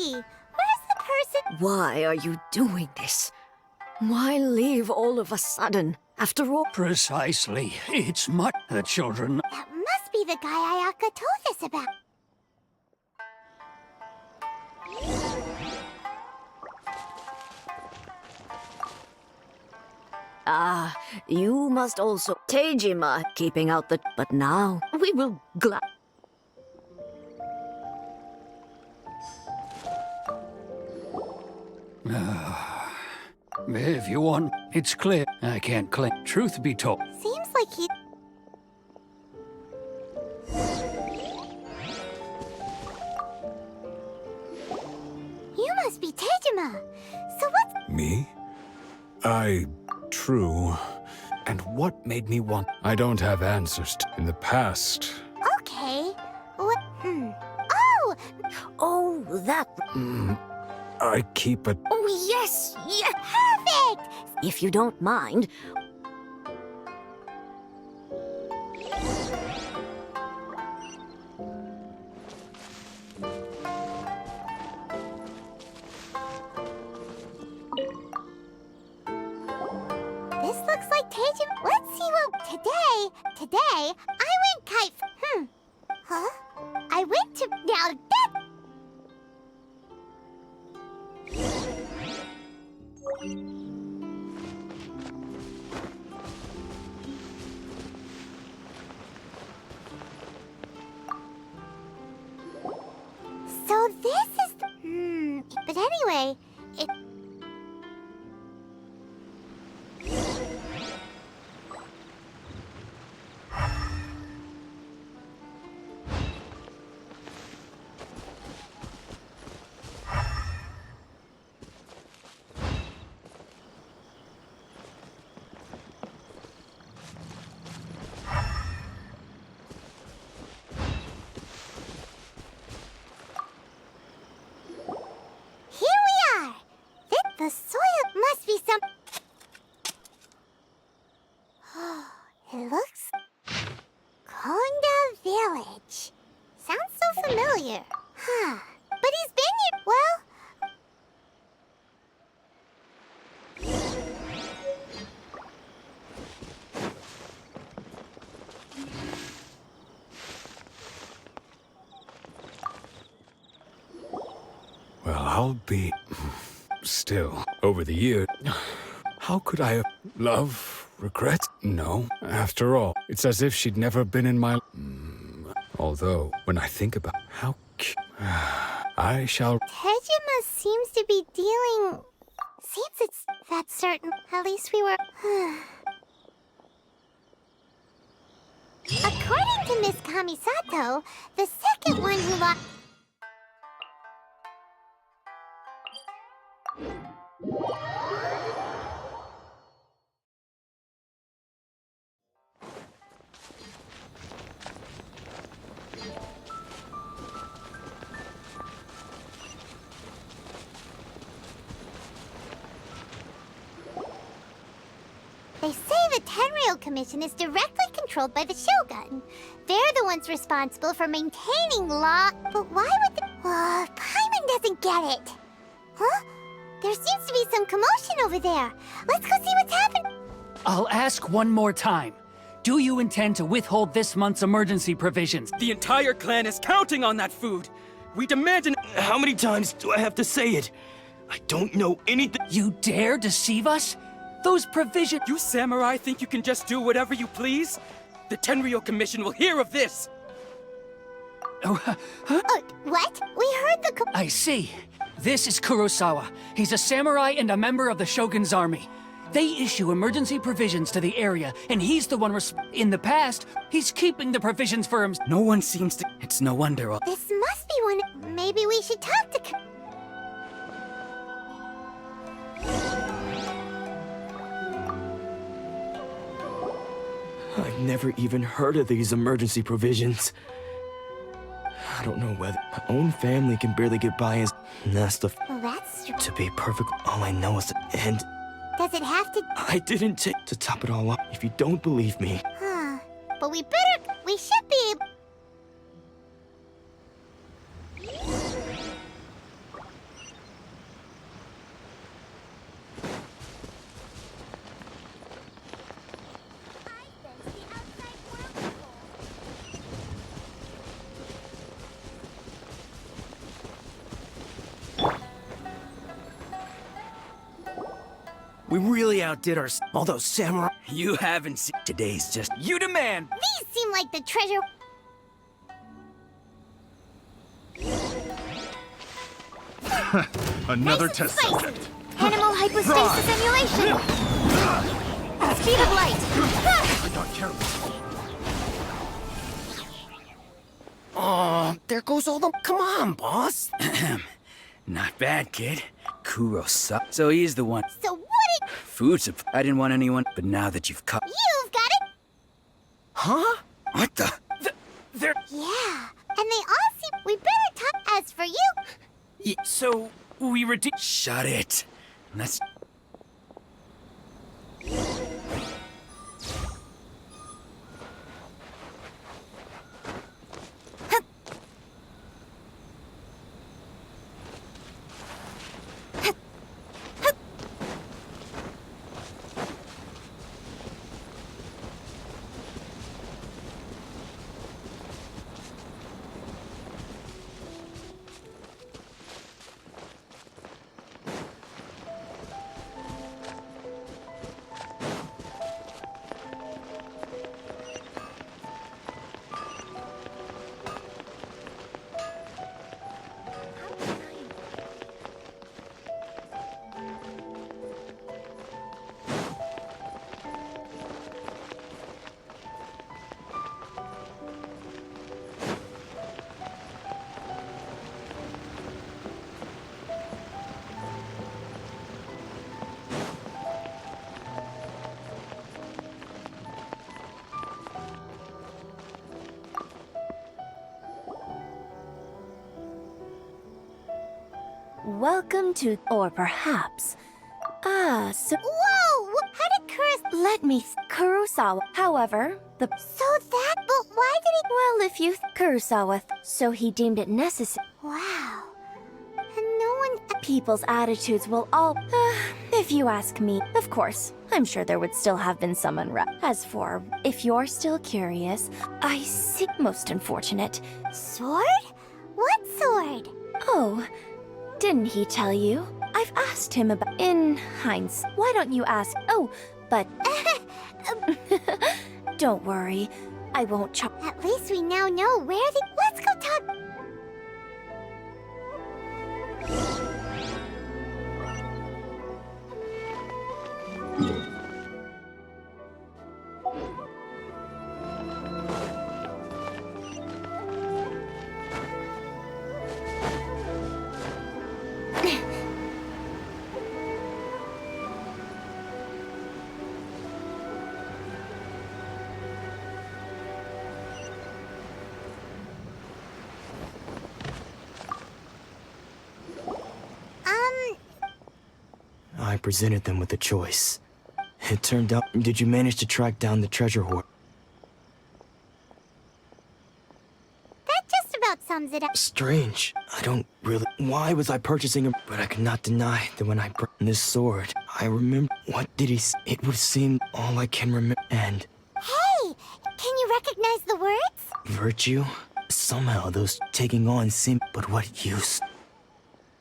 Exactly! Where's the person? Why are you doing this? Why leave all of a sudden? After all... Precisely. It's much the children. That must be the guy Ayaka told us about. Ah, you must also... Tejima keeping out the... But now, we will If you want, it's clear. I can't claim. Truth be told. Seems like he... You must be Tejima. So what's... Me? True. And what made me want... I don't have answers in the past. Okay. What... Oh! Oh, that... I keep a... Oh, yes! Yes! Perfect! If you don't mind... This looks like Tejima. Let's see what... Today, I went kite... Huh? I went to... Now that... So this is the... But anyway, it... Here we are! The soil must be some... It looks... Konda Village. Sounds so familiar. Huh. But he's been here... Well... Well, I'll be... Still, over the years... How could I have... Love? Regret? No. After all, it's as if she'd never been in my... Although, when I think about how... I shall... Tejima seems to be dealing... Seems it's that certain. At least we were... According to Miss Kamisato, the second one who lost... They say the Tenryou Commission is directly controlled by the Shogun. They're the ones responsible for maintaining law. But why would the... Paimon doesn't get it. Huh? There seems to be some commotion over there. Let's go see what's happening. I'll ask one more time. Do you intend to withhold this month's emergency provisions? The entire clan is counting on that food! We demand an... How many times do I have to say it? I don't know anything... You dare deceive us? Those provisions... You samurai think you can just do whatever you please? The Tenryou Commission will hear of this! What? We heard the... I see. This is Kurosawa. He's a samurai and a member of the Shogun's army. They issue emergency provisions to the area, and he's the one in the past, he's keeping the provisions for him. No one seems to... It's no wonder all... This must be one... Maybe we should talk to... I've never even heard of these emergency provisions. I don't know whether my own family can barely get by as... That's the... Well, that's true. To be perfect, all I know is that... And Does it have to... I didn't take... To top it all up, if you don't believe me... Huh. But we better... We should be able... We really outdid our... All those samurai... You haven't seen... Today's just... You demand! These seem like the treasure. Another Nice and test spicy. subject. Animal hypostasis emulation. Speed of light. I got careless. Oh, there goes all the... Come on, boss. Not bad, kid. Kurosa. So he's the one. So what it... Food supply. I didn't want anyone, but now that you've cut... You've got it? Huh? What the? They're... Yeah. And they all seem... We better talk. As for you... So, we redeem... Shut it. Let's... Welcome to, or perhaps, so Whoa! How did Kuros... let me, Kurosawa. However, the, So that... But why did he... well, if you, Kurosawa, so he deemed it necessary. Wow. And no one... People's attitudes will all, if you ask me, of course, I'm sure there would still have been some unrest. As for, if you're still curious, I see, most unfortunate. Sword? What sword? Oh, didn't he tell you? I've asked him about, in hindsight. Why don't you ask? Oh, but don't worry, I won't charge. At least we now know where the... Let's go talk... I presented them with a choice. It turned out... Did you manage to track down the treasure hoard? That just about sums it up. Strange. I don't really... Why was I purchasing a... But I cannot deny that when I brought this sword, I remember... What did he... It would seem all I can remember... And... Hey! Can you recognize the words? Virtue? Somehow those taking on seem... But what use?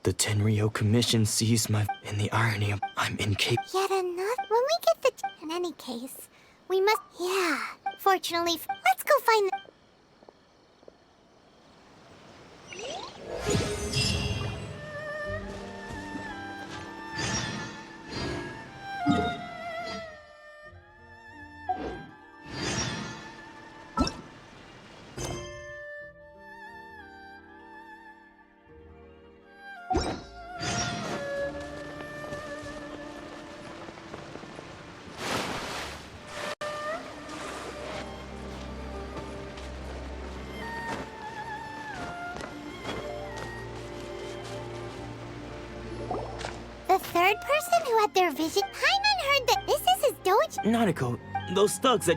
The Tenryo Commission sees my... And the irony of... I'm incapable... Yet another... When we get the... In any case, we must... Yeah. Fortunately... Let's go find the... The third person who had their vision... Paimon heard that this is his dojo... Nanako, those thugs that...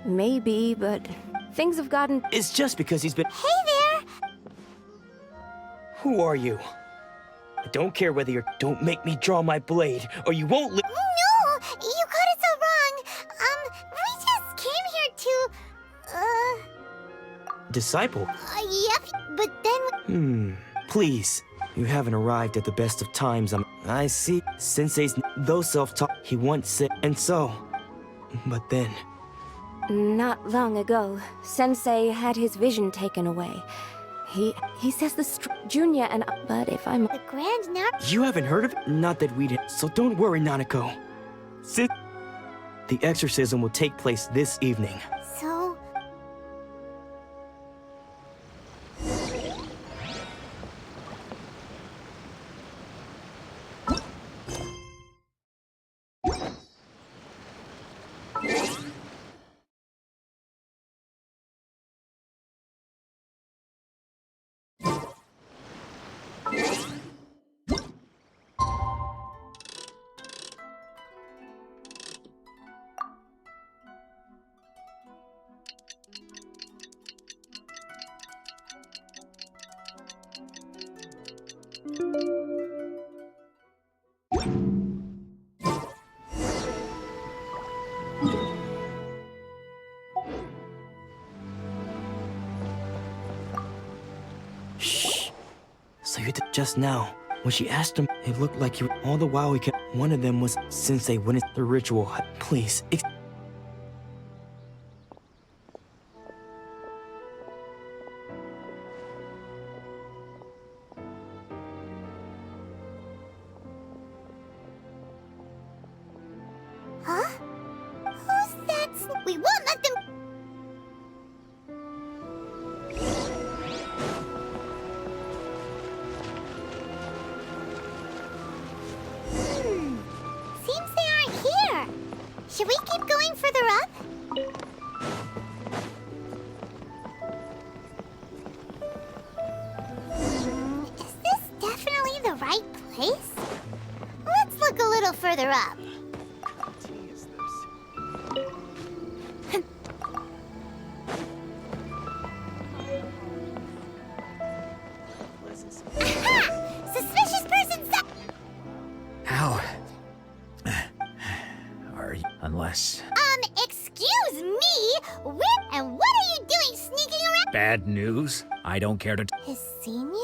Maybe, but things have gotten... It's just because he's been... Hey there! Who are you? I don't care whether you're... Don't make me draw my blade, or you won't li... No! You got it so wrong! We just came here to... Disciple? Yep, but then... Please. You haven't arrived at the best of times. I see. Sensei's though self-taught. He once said, and so. But then, Not long ago, Sensei had his vision taken away. He says Junya and I, but if I'm The Grand Nar- you haven't heard of it? Not that we did. So don't worry, Nanako. The exorcism will take place this evening. So... Shh. So you did just now. When she asked him, it looked like you. All the while, he kept. One of them was Sensei witnessed the ritual. Please. Huh? Who's that? We won't let them... Seems they aren't here. Should we keep going further up? Is this definitely the right place? Let's look a little further up. Aha! Suspicious person How? Are you? Unless. excuse me? Where and what are you doing sneaking around? Bad news? I don't care to. His senior?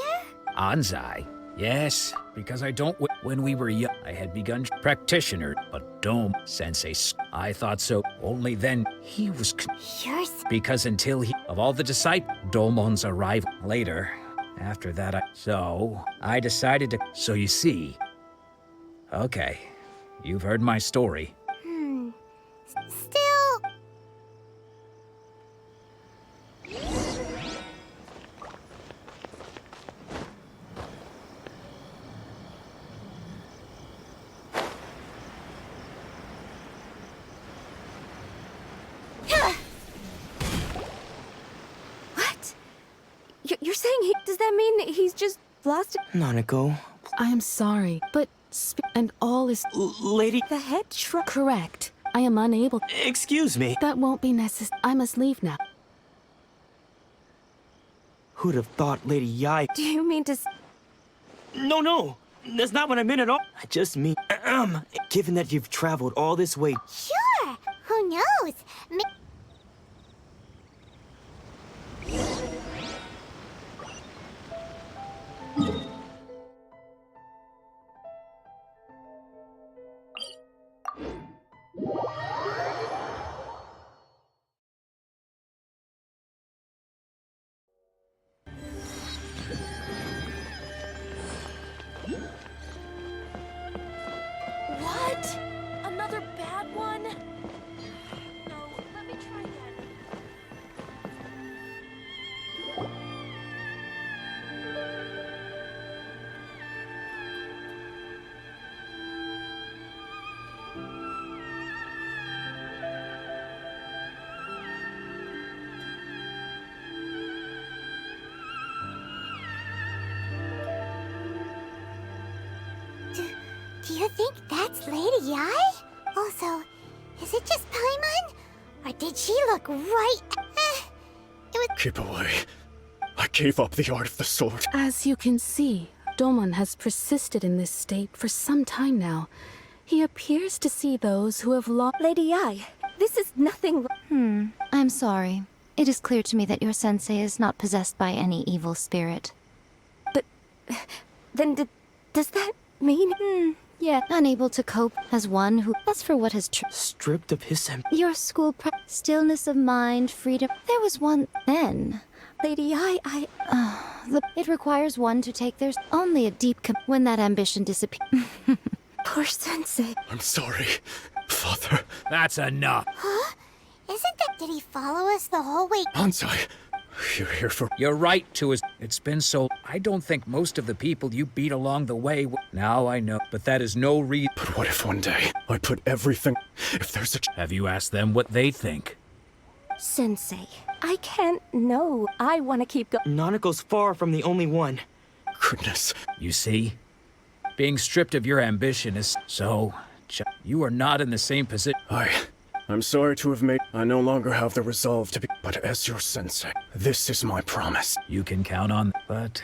Anzai? Yes, because I don't. When we were young, I had begun practitioner, but Dome Sensei. I thought so. Only then he was. You're Because until he. Of all the disciples, Domon's arrival later. After that, So, I decided to. So you see. Okay. You've heard my story. Still... What? You're saying does that mean he's just lost it? Nanako, I am sorry, but and all is lady. The head correct. I am unable. Excuse me. That won't be necessary. I must leave now. Who'd have thought Lady Yai? Do you mean to No. That's not what I meant at all. I just mean, given that you've traveled all this way. Sure. Who knows? What? Another bad one? No, let me try again. Do you think that's Lady Yai? Also, is it just Paimon? Or did she look right... it was... Keep away. I gave up the art of the sword. As you can see, Domon has persisted in this state for some time now. He appears to see those who have lost. Lady Yai, this is nothing. I'm sorry. It is clear to me that your sensei is not possessed by any evil spirit. But then does that Yeah, unable to cope as one who. As for what has Stripped of his your school stillness of mind, freedom. There was one then. Lady, it requires one to take theirs. Only a deep when that ambition disappears. Poor sensei. I'm sorry, Father. That's enough. Huh? Isn't that... Did he follow us the whole way? Hansai, you're here for... You're right to us. It's been so... I don't think most of the people you beat along the way... Now I know, but that is no reason. But what if one day I put everything... If there's a... Have you asked them what they think? Sensei, I can't know. I want to keep going. Nanako's far from the only one. Goodness. You see? Being stripped of your ambition is so... You are not in the same position. I'm sorry to have made... I no longer have the resolve to be... But as your sensei, this is my promise. You can count on... But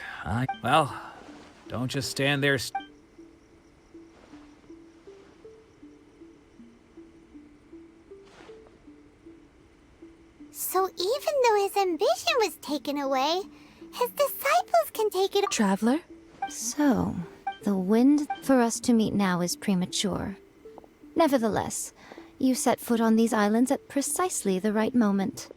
well, don't just stand there... So even though his ambition was taken away, his disciples can take it... Traveler? So, the wind for us to meet now is premature. Nevertheless, you set foot on these islands at precisely the right moment.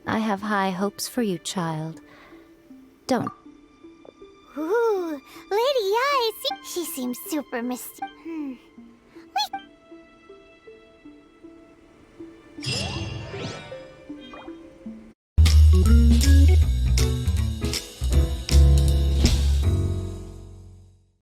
I have high hopes for you, child. Don't. Ooh, Lady Ai, she seems super mysterious.